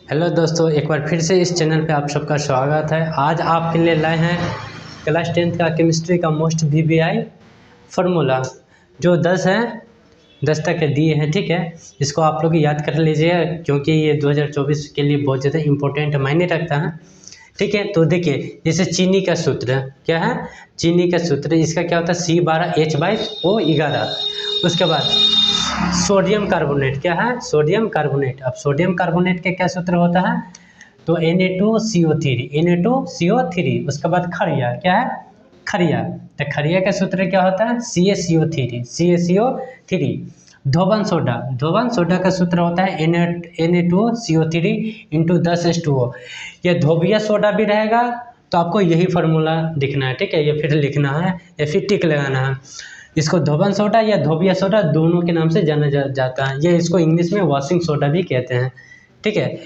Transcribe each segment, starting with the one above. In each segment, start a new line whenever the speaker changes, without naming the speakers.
Hello दोस्तों, एक बार फिर से इस चैनल पे आप सबका स्वागत है। आज आपके लिए लाए हैं क्लास 10th का केमिस्ट्री का मोस्ट वीवीआई फार्मूला जो 10 है, 10 तक दिए हैं। ठीक है, इसको आप लोग याद कर लीजिए क्योंकि ये 2024 के लिए बहुत ज़्यादा इम्पोर्टेंट मायने रखता है। ठीक है, तो देखिए जैसे चीनी का सूत्र क्या है, चीनी का सूत्र इसका क्या होता है C12H/O11। उसके बाद सोडियम कार्बोनेट क्या है, सोडियम कार्बोनेट। अब सोडियम कार्बोनेट का क्या सूत्र होता है, तो Na2CO3 उसके बाद खड़िया क्या है, खड़िया। तो खड़िया का सूत्र क्या होता है CaCO3। धोबन सोडा का सूत्र होता है Na2CO3 × 10H2O। यह धोबिया सोडा भी रहेगा तो आपको यही फार्मूला लिखना है। ठीक है, या फिर लिखना है या फिर टिक लगाना है। इसको धोबन सोडा या धोबिया सोडा दोनों के नाम से जाना जाता है। ये इसको इंग्लिश में वॉशिंग सोडा भी कहते हैं। ठीक है,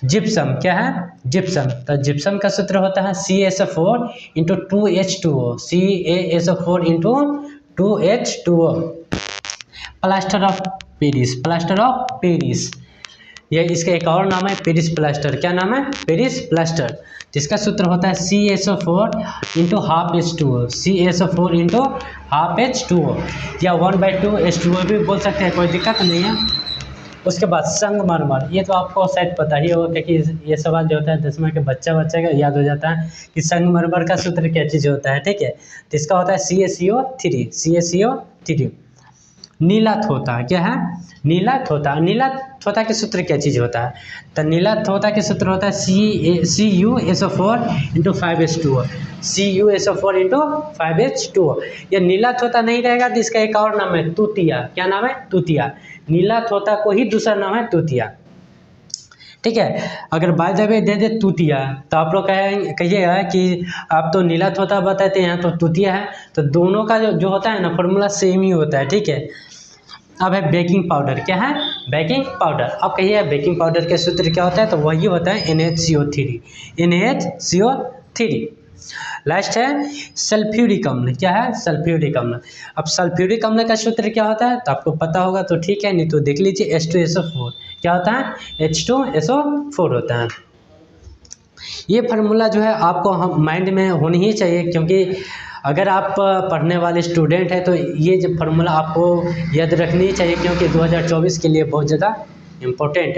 जिप्सम क्या है, जिप्सम। तो जिप्सम का सूत्र होता है CaSO4 × 2H2O, CaSO4 × 2H2O। Plaster of Paris, यह इसका एक और नाम है पेरिस प्लास्टर। क्या नाम है, पेरिस प्लास्टर, जिसका सूत्र होता है CaSO4 × 12H2O, CaSO4 × 12H2O, या 1/2H2O भी बोल सकते हैं, कोई दिक्कत नहीं है। उसके बाद संगमरमर, ये तो आपको शायद पता ही होगा क्योंकि ये सवाल जो होता है 10वीं के बच्चा का याद हो जाता है कि संगमरमर का सूत्र क्या चीज़ होता है। ठीक है, तो इसका होता है CaCO3। नीला थोथा क्या है, नीला थोथा के सूत्र क्या चीज़ होता है, तो नीला थोथा के सूत्र होता है CuSO4 × 5H2O, CuSO4 × 5H2O। ये नीला थोथा नहीं रहेगा तो इसका एक और नाम है तूतिया। क्या नाम है, तूतिया। नीला थोथा को ही दूसरा नाम है तूतिया। ठीक है, अगर बाय द वे दे दे तूतिया तो आप लोग कहिएगा कि आप तो नीला थोथा बताते हैं तो तूतिया है, तो दोनों का जो होता है ना फार्मूला सेम ही होता है। ठीक है, अब है बेकिंग पाउडर। क्या है, बेकिंग पाउडर। अब कहिए बेकिंग पाउडर के सूत्र क्या होता है, तो वही होता है NaCO3। लास्ट है सल्फ्यूरिक अम्ल। क्या है, सल्फ्यूरिक अम्ल। अब सल्फ्यूरिक अम्ल का सूत्र क्या होता है, तो आपको पता होगा तो ठीक है, नहीं तो देख लीजिए H2SO4। क्या होता है, H2SO4 होता है। ये फार्मूला जो है आपको हम माइंड में होनी ही चाहिए, क्योंकि अगर आप पढ़ने वाले स्टूडेंट हैं तो ये जो फार्मूला आपको याद रखनी ही चाहिए, क्योंकि 2024 के लिए बहुत ज़्यादा इम्पोर्टेंट है।